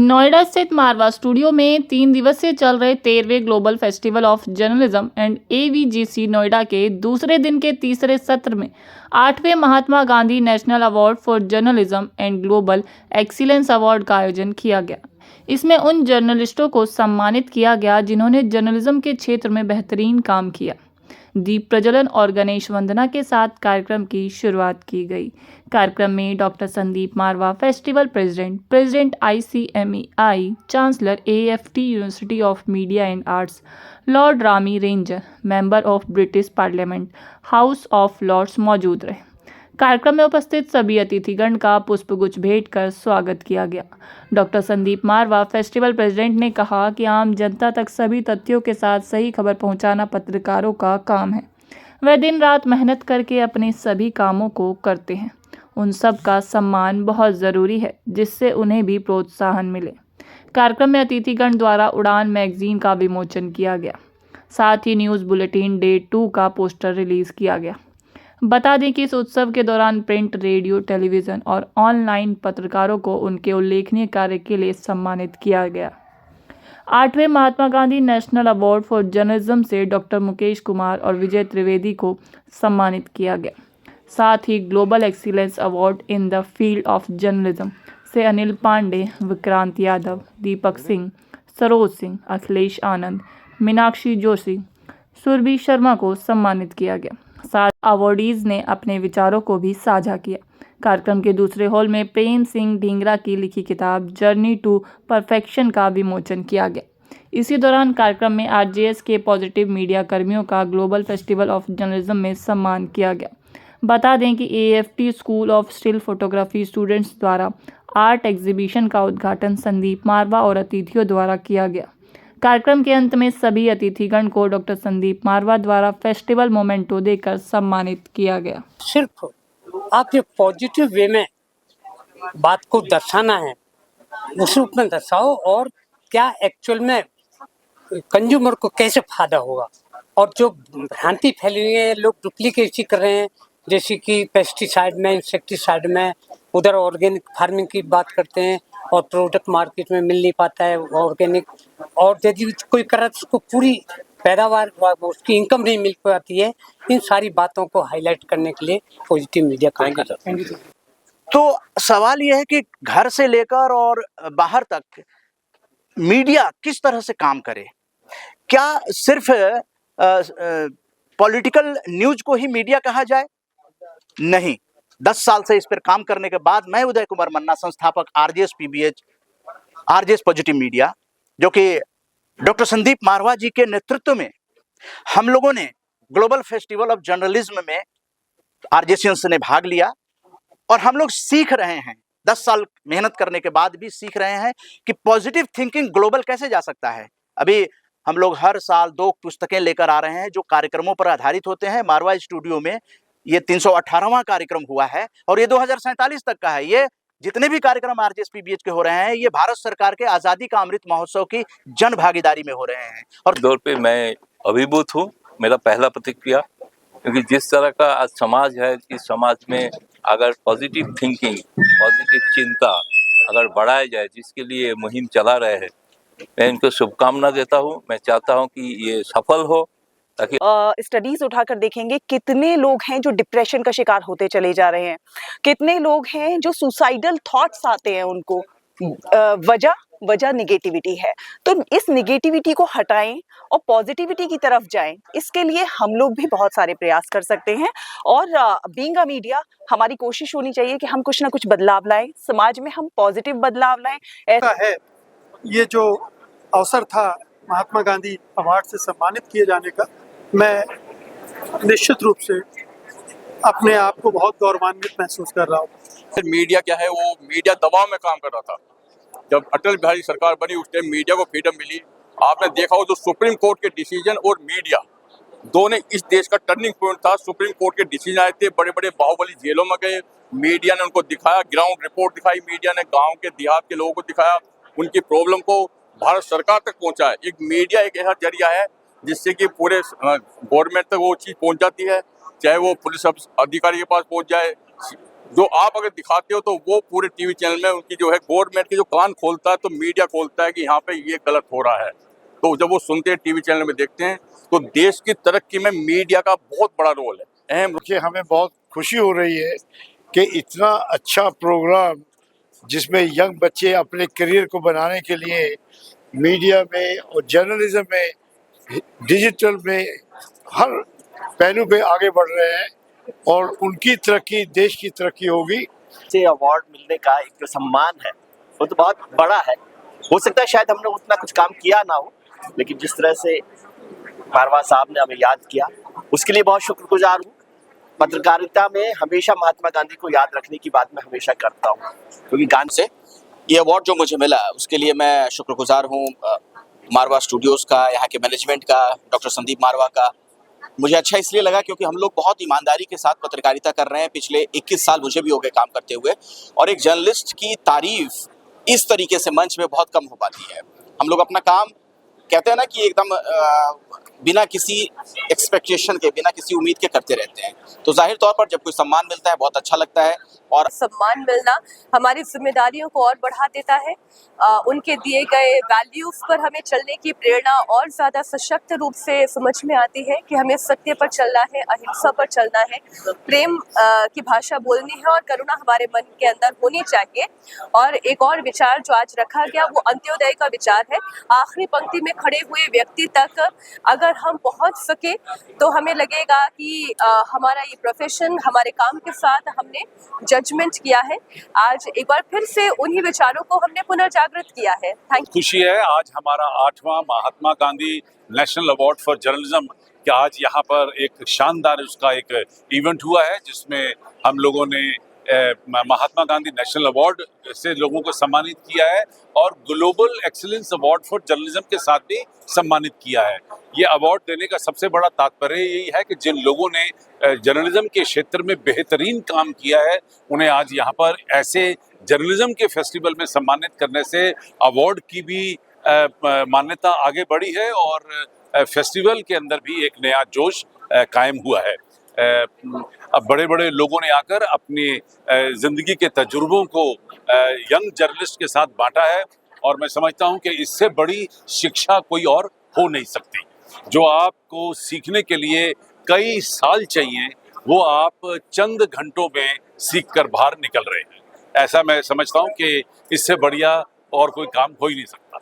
नोएडा स्थित मारवा स्टूडियो में 3 दिवसीय चल रहे 13वें global festival of journalism and AVGC Noida के दूसरे दिन के तीसरे सत्र में 8वें Mahatma Gandhi national award for journalism and global excellence award का आयोजन किया गया। इसमें उन जर्नलिस्टों को सम्मानित किया गया जिन्होंने जर्नलिज्म के क्षेत्र में बेहतरीन काम किया। दीप प्रज्वलन और गणेश वंदना के साथ कार्यक्रम की शुरुआत की गई। कार्यक्रम में doctor Sandeep Marwah, festival president ICMEI, chancellor AFT university of media and arts, lord Rami Ranger, member of British parliament, house of lords मौजूद रहे। कार्यक्रम में उपस्थित सभी अतिथिगण का पुष्पगुच्छ भेंट कर स्वागत किया गया। Doctor Sandeep Marwah, festival president, ने कहा कि आम जनता तक सभी तथ्यों के साथ सही खबर पहुंचाना पत्रकारों का काम है। वह दिन रात मेहनत करके अपने सभी कामों को करते हैं। उन सब का सम्मान बहुत ज़रूरी है जिससे उन्हें भी प्रोत्साहन मिले। कार्यक्रम में अतिथिगण द्वारा उड़ान मैगजीन का विमोचन किया गया। साथ ही न्यूज़ बुलेटिन डे 2 का पोस्टर रिलीज़ किया गया। बता दें कि इस उत्सव के दौरान प्रिंट, रेडियो, टेलीविज़न और ऑनलाइन पत्रकारों को उनके उल्लेखनीय कार्य के लिए सम्मानित किया गया। 8वें Mahatma Gandhi national award for journalism से डॉक्टर मुकेश कुमार और विजय त्रिवेदी को सम्मानित किया गया। साथ ही global excellence award in the field of journalism से अनिल पांडे, विक्रांत यादव, दीपक सिंह, सरोज सिंह, अखिलेश आनंद, मीनाक्षी जोशी, सुरभि शर्मा को सम्मानित किया गया। साथ अवॉर्डीज ने अपने विचारों को भी साझा किया। कार्यक्रम के दूसरे हॉल में प्रेम सिंह ढींगरा की लिखी किताब जर्नी टू परफेक्शन का विमोचन किया गया। इसी दौरान कार्यक्रम में RJS के पॉजिटिव मीडिया कर्मियों का ग्लोबल फेस्टिवल ऑफ जर्नलिज्म में सम्मान किया गया। बता दें कि AFT school of still photography students द्वारा आर्ट एग्जीबिशन का उद्घाटन संदीप मारवा और अतिथियों द्वारा किया गया। कार्यक्रम के अंत में सभी अतिथिगण को डॉक्टर संदीप मारवा द्वारा फेस्टिवल मोमेंटो देकर सम्मानित किया गया। सिर्फ आप ये पॉजिटिव वे में बात को दर्शाना है, उस रूप में दर्शाओ और क्या एक्चुअल में कंज्यूमर को कैसे फायदा होगा। और जो भ्रांति फैली हुई है, लोग डुप्लीकेसी कर रहे हैं, जैसे कि पेस्टिसाइड में, इंसेक्टिसाइड में, उधर ऑर्गेनिक फार्मिंग की बात करते हैं और प्रोडक्ट मार्केट में मिल नहीं पाता है ऑर्गेनिक, और यदि कोई कर रहा है तो उसको पूरी पैदावार, उसकी इनकम नहीं मिल पाती है। इन सारी बातों को हाईलाइट करने के लिए पॉजिटिव मीडिया काम कर रहा है। तो सवाल यह है कि घर से लेकर और बाहर तक मीडिया किस तरह से काम करे। क्या सिर्फ पॉलिटिकल न्यूज को ही मीडिया कहा जाए? नहीं। 10 साल से इस पर काम करने के बाद मैं उदय कुमार मन्ना, संस्थापक RJS PBH, RJS positive media, जो कि डॉक्टर संदीप मारवा जी के नेतृत्व में हम लोगों ने ग्लोबल फेस्टिवल ऑफ जर्नलिज्म में RJSians ने भाग लिया और हम लोग सीख रहे हैं। 10 साल मेहनत करने के बाद भी सीख रहे हैं कि पॉजिटिव थिंकिंग ग्लोबल कैसे जा सकता है। अभी हम लोग हर साल 2 पुस्तकें लेकर आ रहे हैं जो कार्यक्रमों पर आधारित होते हैं। मारवा स्टूडियो में ये 318वां कार्यक्रम हुआ है और ये 2047 तक का है। ये जितने भी कार्यक्रम RJS PBH के हो रहे हैं, ये भारत सरकार के आज़ादी का अमृत महोत्सव की जन भागीदारी में हो रहे हैं। और दौर पे मैं अभिभूत हूँ। मेरा पहला प्रतिक्रिया, क्योंकि जिस तरह का आज समाज है, इस समाज में अगर पॉजिटिव थिंकिंग, पॉजिटिव चिंता अगर बढ़ाया जाए, जिसके लिए मुहिम चला रहे हैं, मैं इनको शुभकामना देता हूँ। मैं चाहता हूँ कि ये सफल हो। स्टडीज उठाकर देखेंगे कितने लोग हैं जो डिप्रेशन का शिकार होते चले जा रहे हैं, कितने लोग हैं जो सुसाइडल थॉट्स आते हैं उनको। वजह निगेटिविटी है। तो इस निगेटिविटी को हटाएं और पॉजिटिविटी की तरफ जाएं। इसके लिए हम लोग भी बहुत सारे प्रयास कर सकते हैं और बीइंग अ मीडिया हमारी कोशिश होनी चाहिए कि हम कुछ ना कुछ बदलाव लाएं, समाज में हम पॉजिटिव बदलाव लाएं। ऐसा है, ये जो अवसर था महात्मा गांधी अवार्ड से सम्मानित किए जाने का, मैं निश्चित रूप से अपने आप को बहुत गौरवान्वित महसूस कर रहा हूँ। मीडिया क्या है, वो मीडिया दबाव में काम कर रहा था। जब अटल बिहारी सरकार बनी उस टाइम मीडिया को फ्रीडम मिली। आपने देखा हो जो सुप्रीम कोर्ट के डिसीजन और मीडिया दोनों इस देश का टर्निंग पॉइंट था। सुप्रीम कोर्ट के डिसीजन आए थे, बड़े बड़े बाहुबली जेलों में गए, मीडिया ने उनको दिखाया, ग्राउंड रिपोर्ट दिखाई, मीडिया ने गाँव के देहात के लोगों को दिखाया, उनकी प्रॉब्लम को भारत सरकार तक पहुँचाया। एक मीडिया एक ऐसा जरिया है जिससे कि पूरे गवर्नमेंट तक वो चीज़ पहुँच जाती है, चाहे वो पुलिस अधिकारी के पास पहुँच जाए, जो आप अगर दिखाते हो तो वो पूरे टीवी चैनल में उनकी जो है गवर्नमेंट की जो कान खोलता है तो मीडिया खोलता है कि यहाँ पे ये गलत हो रहा है। तो जब वो सुनते हैं टीवी चैनल में देखते हैं तो देश की तरक्की में मीडिया का बहुत बड़ा रोल है, अहम। कि हमें बहुत खुशी हो रही है कि इतना अच्छा प्रोग्राम जिसमें यंग बच्चे अपने करियर को बनाने के लिए मीडिया में और जर्नलिज्म में, डिजिटल में, हर पहलू पे आगे बढ़ रहे हैं और उनकी तरक्की देश की तरक्की होगी। से अवार्ड मिलने का एक जो सम्मान है वो तो बहुत बड़ा है। हो सकता है शायद हमने उतना कुछ काम किया ना हो, लेकिन जिस तरह से मारवा साहब ने हमें याद किया उसके लिए बहुत शुक्रगुजार हूँ। पत्रकारिता में हमेशा महात्मा गांधी को याद रखने की बात मैं हमेशा करता हूँ, क्योंकि गांधी से ये अवार्ड जो मुझे मिला उसके लिए मैं शुक्रगुजार हूँ मारवा स्टूडियोज़ का, यहाँ के मैनेजमेंट का, डॉक्टर संदीप मारवा का। मुझे अच्छा इसलिए लगा क्योंकि हम लोग बहुत ईमानदारी के साथ पत्रकारिता कर रहे हैं। पिछले 21 साल मुझे भी हो गए काम करते हुए, और एक जर्नलिस्ट की तारीफ इस तरीके से मंच में बहुत कम हो पाती है। हम लोग अपना काम कहते हैं ना कि एकदम बिना किसी एक्सपेक्टेशन के, बिना किसी उम्मीद के करते रहते हैं। तो जाहिर तौर पर जब कोई सम्मान मिलता है बहुत अच्छा लगता है, और सम्मान मिलना हमारी जिम्मेदारियों को और बढ़ा देता है। उनके दिए गए वैल्यूज पर हमें चलने की प्रेरणा और ज़्यादा सशक्त रूप से समझ में आती है कि हमें सत्य पर चलना है, अहिंसा पर चलना है, प्रेम की भाषा बोलनी है और करुणा हमारे मन के अंदर होनी चाहिए। और एक और विचार जो आज रखा गया वो अंत्योदय का विचार है। आखिरी पंक्ति में खड़े हुए व्यक्ति तक अगर हम पहुंच सके तो हमें लगेगा कि हमारा ये प्रोफेशन, हमारे काम के साथ हमने जजमेंट किया है। आज एक बार फिर से उन्हीं विचारों को हमने पुनर्जागृत किया है। Thank you. खुशी है आज हमारा 8वां Mahatma Gandhi national award for journalism कि आज यहाँ पर एक शानदार उसका एक इवेंट हुआ है जिसमें हम लोगों ने महात्मा गांधी नेशनल अवार्ड से लोगों को सम्मानित किया है और global excellence award for journalism के साथ भी सम्मानित किया है। ये अवार्ड देने का सबसे बड़ा तात्पर्य यही है कि जिन लोगों ने जर्नलिज्म के क्षेत्र में बेहतरीन काम किया है उन्हें आज यहाँ पर ऐसे जर्नलिज्म के फेस्टिवल में सम्मानित करने से अवार्ड की भी मान्यता आगे बढ़ी है और फेस्टिवल के अंदर भी एक नया जोश कायम हुआ है। अब बड़े बड़े लोगों ने आकर अपनी जिंदगी के तजुर्बों को यंग जर्नलिस्ट के साथ बांटा है और मैं समझता हूं कि इससे बड़ी शिक्षा कोई और हो नहीं सकती। जो आपको सीखने के लिए कई साल चाहिए वो आप चंद घंटों में सीख कर बाहर निकल रहे हैं। ऐसा मैं समझता हूं कि इससे बढ़िया और कोई काम हो ही नहीं सकता।